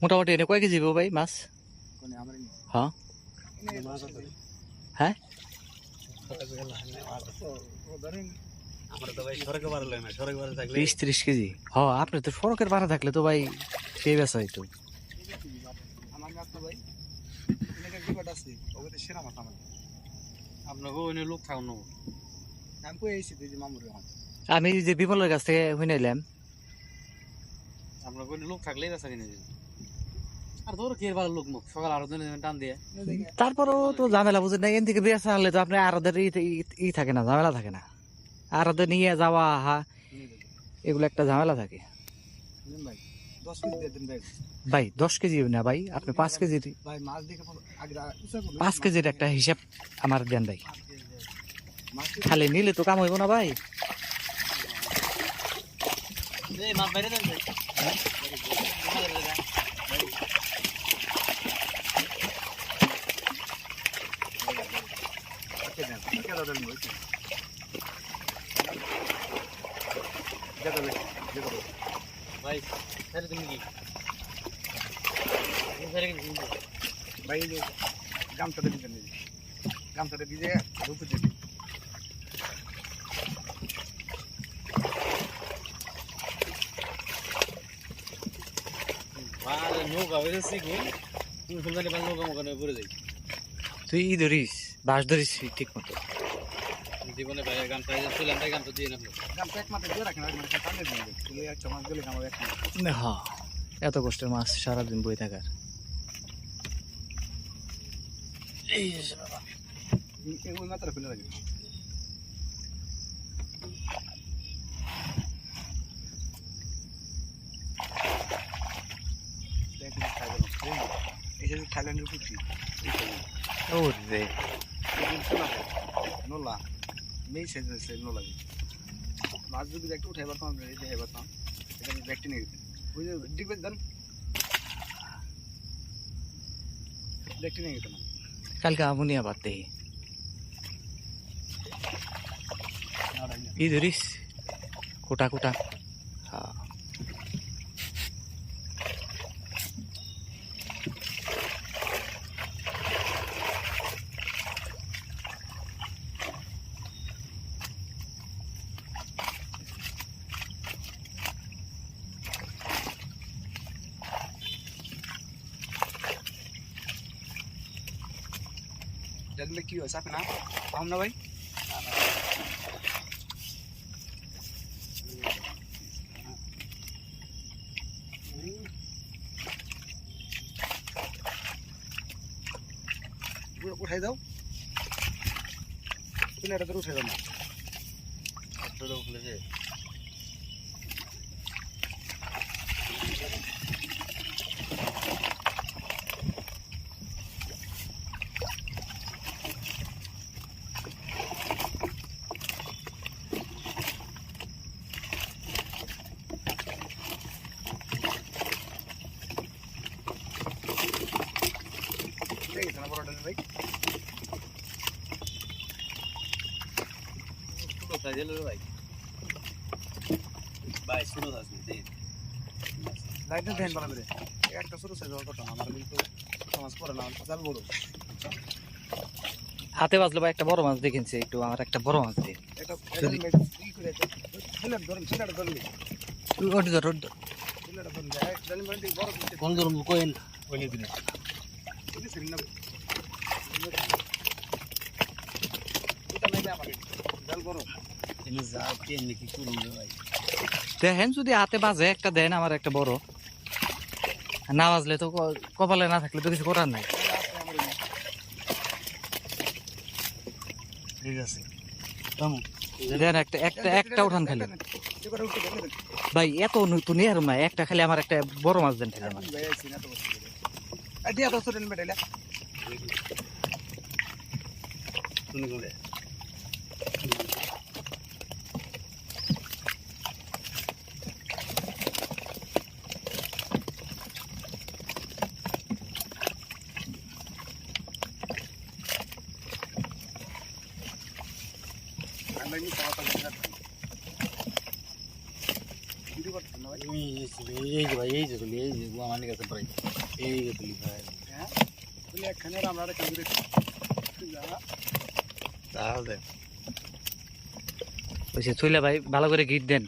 মোটামুটি এনে কয় কেজি ভাই মাছ? হ্যাঁ হ্যাঁ 20-30 কেজি। হ্যাঁ আপনি তো সড়কের পাড়ে থাকলে তো ভাই সেই বেচা হইতো। আমি যে বিমলের কাছ থেকে হয়ে নিলাম লোক থাকলেই বেচা কিনে আর ধরো কি ভালো লোক মুখ সকাল আরো টান দিয়ে তারপরেও তো ঝামেলা বুঝেন না, এন থেকে বেচা আনলে তো আপনি আরদের ই থাকে না, ঝামেলা থাকে না, আরদের নিয়ে যাওয়া হা এগুলো একটা ঝামেলা থাকে। ভাই 10 কেজি না ভাই, আপনি 5 কেজির 5 কেজির একটা হিসাব আমার দেন ভাই, খালি নিলে তো কাম হইব না ভাই। মাছ বাইরে দেন ভাই ছেড়ে তুমি কি ভাই গামছাটা দিবেন, গামছাটা দিয়ে আর উপর দিবি। নৌকা বেরোচ্ছি তুমি ফুলবানি পাল নৌকা মোকানে পড়ে যাই তুই ই ধরিস, বাস ধরিস ঠিক মতো জীবনে ভাই গামছা ছিলাম তাই গামছা দিয়ে নেবো গামছা এক মাথা দিয়ে রাখেন, আর মানে টানে দিবেন, তুই একটা মাছ গেলে আমার এক মাছ। হ্যাঁ এত কষ্টের মাছ সারাদিন বই থাকার। ওই মাথাটা খুলে রাখবেন। এই যে থাইল্যান্ডের কুচি ও রে নোলা মেয়ে সেজেছে নোলা মাছ যদি একটা উঠে পারতাম দেখে পারতাম, এটা ব্যাগটি নিয়ে গেছেন ওই যে ডিগবে দেন, ব্যাগটি নিয়ে গেছেন। কালকে আমুনিয়া বাদ দেই ই ধরিস কোটা কোটা। হ্যাঁ দেখলে কি হয় চাপে না পাম না ভাই। উঠাই দাও, পিলাটা তো উঠাই দাও না খুলেছে ভাই। ভাই ভাই শুরু আছে লাইটটা দেন বলা করে একটা ছোট সাইজ কথা আমার কিন্তু মাছ পড়ে না, জাল বড় হাতে বাজলো ভাই, একটা বড় মাছ দেখেছি একটু, আমার একটা বড় মাছ দে। এটা কি করে ছেলেটা ধরেন, ছেলেটা ধরলি ওটি ধর ছেলেটা ধরেন যায় জানি মানে বড় কোন ধরুন কোয়েন কোয়েন দিনে এটা সেদিন না এটা নাই আমার জাল বড় এনে যাও কে নাকি করুন ভাই দেখেন যদি হাতে বাজে একটা দেন, আমার একটা বড়, না বাজলে তো কপালে না থাকলে তো কিছু করার নাই। ঠিক আছে দেন একটা একটা একটা উঠান খালি ভাই, এত নতুন আর না, একটা খালি আমার একটা বড় মাছ দেন খালি আমার। আইডিয়া তো সরেন বেটাইলা শুনি করে আমরা নি পাওয়া পাবো না ভিডিও করতে না ভাই। এই যে ভাই এই যে তুলি এই যে গুয়া মানি কাছে প্রায় এই যে তুলি ভাই হ্যাঁ বলে একখানে আমরা একটা কাজ রেখে তাহলে ওই চইলা ভাই ভালো করে গিট দেন